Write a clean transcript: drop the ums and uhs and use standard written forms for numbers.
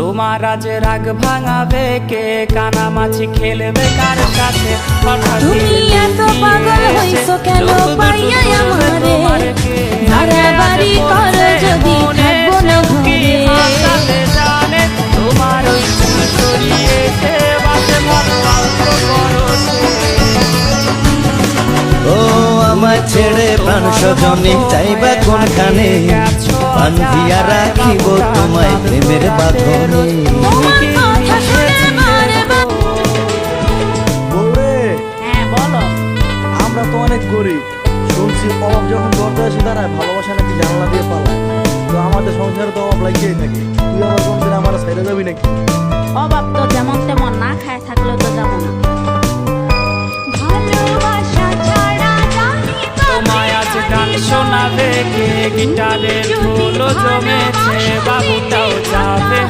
তোমার আজ রাগ ভাঙাবে কে, কানামাছি খেলবে কার সাথে? তুমি এত পাগল হইছো কেন পাইয়া আমারে, বাড়াবাড়ি করো যদি থাকবো না ঘরে। জানে তোমার ওই চুল সরিয়েছে বাসে ভালো অল্প করছে। ও আমার ছেড়ে প্রাণ স্বজনে চাইবা কোনখানে, বান্ধিয়া রাখিব তোমায় প্রেমের বাঁধনে। তোমার কথা শুনে মারে হ্যাঁ বলো। আমরা তো অনেক গরিব, শুনছি অভাব যখন দরজা এসে দাঁড়ায় ভালোবাসা নাকি জানলা দিয়ে পালায়। তো আমাদের সংসারে তো অভাব লাগিয়েই থাকে, তুই আবার কোনদিন আমার ছেড়ে যাবি নাকি? অভাব তো যেমন তেমন না খায় থাকলেও তো যাবো না। ভালোবাসা ছাড়া জানি তোমায় আজ গান শোনাবে কে, গিটারের ধুলো জমেছে বাবুটাও যাবে।